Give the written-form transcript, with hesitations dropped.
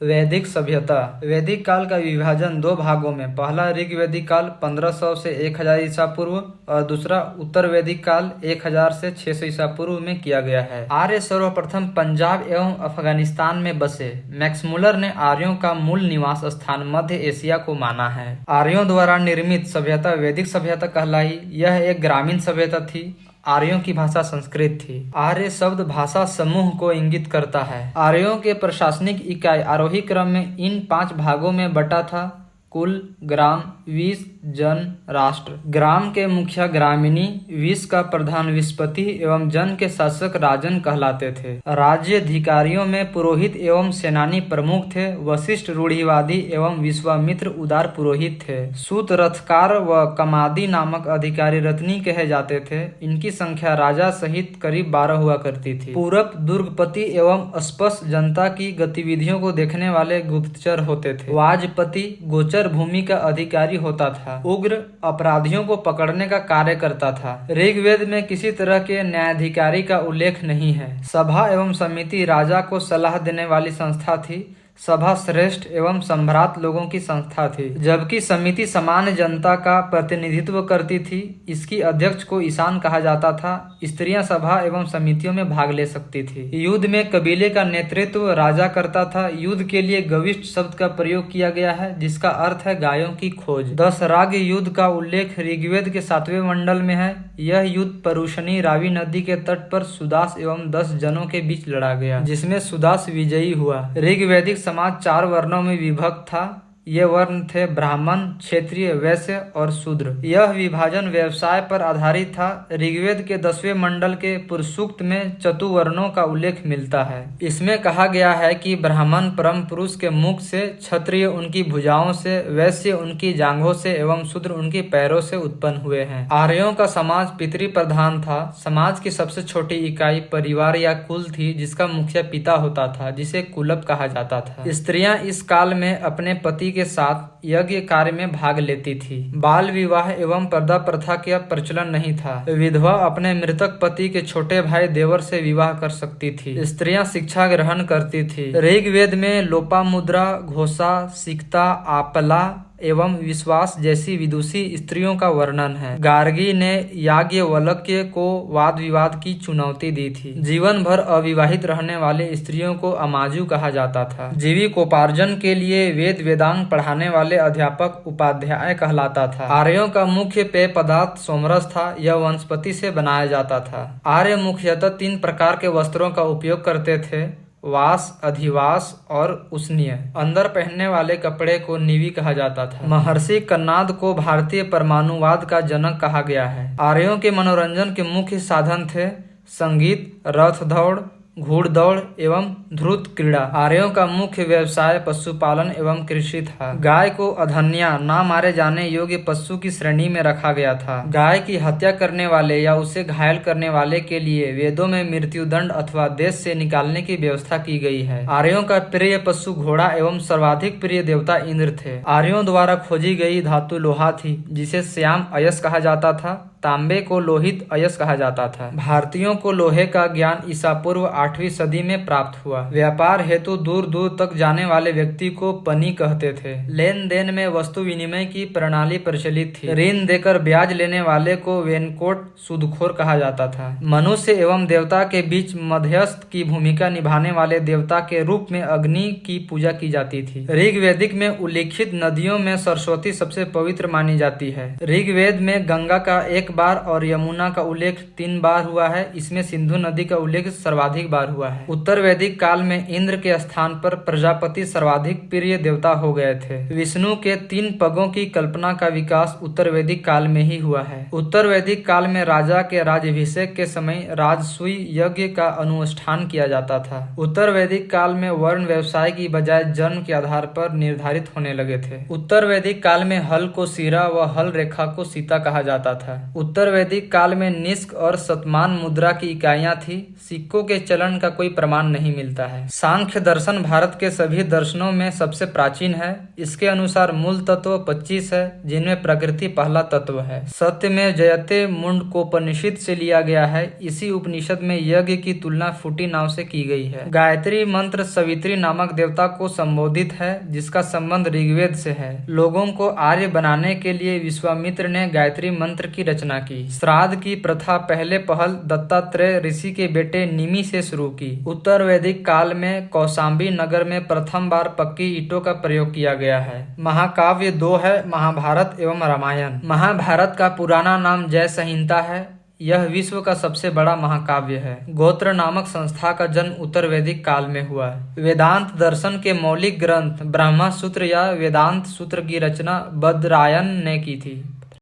वैदिक सभ्यता। वैदिक काल का विभाजन दो भागों में, पहला ऋग्वैदिक काल 1500 से 1000 ईसा पूर्व और दूसरा उत्तर वैदिक काल 1000 से 600 ईसा पूर्व में किया गया है। आर्य सर्वप्रथम पंजाब एवं अफगानिस्तान में बसे। मैक्स मुलर ने आर्यों का मूल निवास स्थान मध्य एशिया को माना है। आर्यों द्वारा निर्मित सभ्यता वैदिक सभ्यता कहलाई। यह एक ग्रामीण सभ्यता थी। आर्यों की भाषा संस्कृत थी। आर्य शब्द भाषा समूह को इंगित करता है। आर्यों के प्रशासनिक इकाई आरोही क्रम में इन 5 भागों में बटा था: कुल, ग्राम, विष, जन, राष्ट्र। ग्राम के मुखिया ग्रामिणी, विष का प्रधान विस्पति एवं जन के शासक राजन कहलाते थे। राज्याधिकारियों में पुरोहित एवं सेनानी प्रमुख थे। वशिष्ठ रूढ़िवादी एवं विश्वामित्र उदार पुरोहित थे। सूत रथकार व कमादी नामक अधिकारी रत्नी कहे जाते थे। इनकी संख्या राजा सहित करीब 12 हुआ करती थी। पूरब दुर्गपति एवं स्पष्ट जनता की गतिविधियों को देखने वाले गुप्तचर होते थे। वाजपति गोचर भूमि का अधिकारी होता था। उग्र अपराधियों को पकड़ने का कार्य करता था। ऋग्वेद में किसी तरह के न्यायाधिकारी का उल्लेख नहीं है। सभा एवं समिति राजा को सलाह देने वाली संस्था थी। सभा श्रेष्ठ एवं सम्भ्रात लोगों की संस्था थी, जबकि समिति सामान्य जनता का प्रतिनिधित्व करती थी। इसकी अध्यक्ष को ईशान कहा जाता था। स्त्रियां सभा एवं समितियों में भाग ले सकती थी। युद्ध में कबीले का नेतृत्व राजा करता था। युद्ध के लिए गविष्ठ शब्द का प्रयोग किया गया है, जिसका अर्थ है गायों की खोज। 10 राग युद्ध का उल्लेख ऋग्वेद के 7वें मंडल में है। यह युद्ध परुशनी रावी नदी के तट पर सुदास एवं 10 जनों के बीच लड़ा गया, जिसमें सुदास विजयी हुआ। ऋग्वैदिक समाज 4 वर्णों में विभक्त था। ये वर्ण थे ब्राह्मण, क्षत्रिय, वैश्य और शूद्र। यह विभाजन व्यवसाय पर आधारित था। ऋग्वेद के 10वें मंडल के पुरुषसूक्त में चतुर्वर्णों का उल्लेख मिलता है। इसमें कहा गया है कि ब्राह्मण परम पुरुष के मुख से, क्षत्रिय उनकी भुजाओं से, वैश्य उनकी जांघों से एवं शूद्र उनकी पैरों से उत्पन्न हुए हैं। आर्यों का समाज पितृ प्रधान था। समाज की सबसे छोटी इकाई परिवार या कुल थी, जिसका मुखिया पिता होता था, जिसे कुलप कहा जाता था। स्त्रियां इस काल में अपने पति के साथ यज्ञ कार्य में भाग लेती थी। बाल विवाह एवं पर्दा प्रथा का प्रचलन नहीं था। विधवा अपने मृतक पति के छोटे भाई देवर से विवाह कर सकती थी। स्त्रियां शिक्षा ग्रहण करती थी। ऋग्वेद में लोपामुद्रा, घोषा, सिकता, आपला एवं विश्वास जैसी विदुषी स्त्रियों का वर्णन है। गार्गी ने याज्ञवल्क्य को वाद विवाद की चुनौती दी थी। जीवन भर अविवाहित रहने वाले स्त्रियों को अमाजु कहा जाता था। जीविकोपार्जन के लिए वेद वेदांग पढ़ाने वाले अध्यापक उपाध्याय कहलाता था। आर्यों का मुख्य पेय पदार्थ सोमरस था। यह वनस्पति से बनाया जाता था। आर्य मुख्यतः 3 प्रकार के वस्त्रों का उपयोग करते थे: वास, अधिवास और उष्णीय। अंदर पहनने वाले कपड़े को निवि कहा जाता था। महर्षि कन्नाद को भारतीय परमाणुवाद का जनक कहा गया है। आर्यों के मनोरंजन के मुख्य साधन थे संगीत, रथ दौड़, घुड़दौड़ एवं ध्रुत क्रीड़ा। आर्यों का मुख्य व्यवसाय पशुपालन एवं कृषि था। गाय को अधन्या, ना मारे जाने योग्य पशु की श्रेणी में रखा गया था। गाय की हत्या करने वाले या उसे घायल करने वाले के लिए वेदों में मृत्युदंड अथवा देश से निकालने की व्यवस्था की गई है। आर्यों का प्रिय पशु घोड़ा एवं सर्वाधिक प्रिय देवता इंद्र थे। आर्यों द्वारा खोजी गई धातु लोहा थी, जिसे श्याम अयस कहा जाता था। तांबे को लोहित अयस कहा जाता था। भारतीयों को लोहे का ज्ञान ईसा पूर्व 8वीं सदी में प्राप्त हुआ। व्यापार हेतु दूर दूर तक जाने वाले व्यक्ति को पनी कहते थे। लेन देन में वस्तु विनिमय की प्रणाली प्रचलित थी। ऋण देकर ब्याज लेने वाले को वेनकोट सूदखोर कहा जाता था। मनुष्य एवं देवता के बीच मध्यस्थ की भूमिका निभाने वाले देवता के रूप में अग्नि की पूजा की जाती थी। ऋग्वेदिक में उल्लिखित नदियों में सरस्वती सबसे पवित्र मानी जाती है। ऋग्वेद में गंगा का 1 बार और यमुना का उल्लेख 3 बार हुआ है। इसमें सिंधु नदी का उल्लेख सर्वाधिक बार हुआ है। उत्तर वैदिक काल में इंद्र के स्थान पर प्रजापति सर्वाधिक प्रिय देवता हो गए थे। विष्णु के 3 पगों की कल्पना का विकास उत्तर वैदिक काल में ही हुआ है। उत्तर वैदिक काल में राजा के राज्याभिषेक के समय राजसूय यज्ञ का अनुष्ठान किया जाता था। उत्तर वैदिक काल में वर्ण व्यवसाय की बजाय जन्म के आधार पर निर्धारित होने लगे थे। उत्तर वैदिक काल में हल को शिरा व हल रेखा को सीता कहा जाता था। उत्तर वैदिक काल में निष्क और शतमान मुद्रा की इकाइयां थी। सिक्कों के चलन का कोई प्रमाण नहीं मिलता है। सांख्य दर्शन भारत के सभी दर्शनों में सबसे प्राचीन है। इसके अनुसार मूल तत्व 25 है, जिनमें प्रकृति पहला तत्व है। सत्य में जयते मुंडकोपनिषद से लिया गया है। इसी उपनिषद में यज्ञ की तुलना फूटी नाव से की गई है। गायत्री मंत्र सवित्री नामक देवता को संबोधित है, जिसका संबंध ऋग्वेद से है। लोगों को आर्य बनाने के लिए विश्वामित्र ने गायत्री मंत्र की रचना की। श्राद्ध की प्रथा पहले पहल दत्तात्रेय ऋषि के बेटे निमि से शुरू की। उत्तर वैदिक काल में कौशाम्बी नगर में प्रथम बार पक्की ईंटों का प्रयोग किया गया है। महाकाव्य दो है, महाभारत एवं रामायण। महाभारत का पुराना नाम जय संहिता है। यह विश्व का सबसे बड़ा महाकाव्य है। गोत्र नामक संस्था का जन्म उत्तर वैदिक काल में हुआ है। वेदांत दर्शन के मौलिक ग्रंथ ब्रह्मा सूत्र या वेदांत सूत्र की रचना बदरायण ने की थी।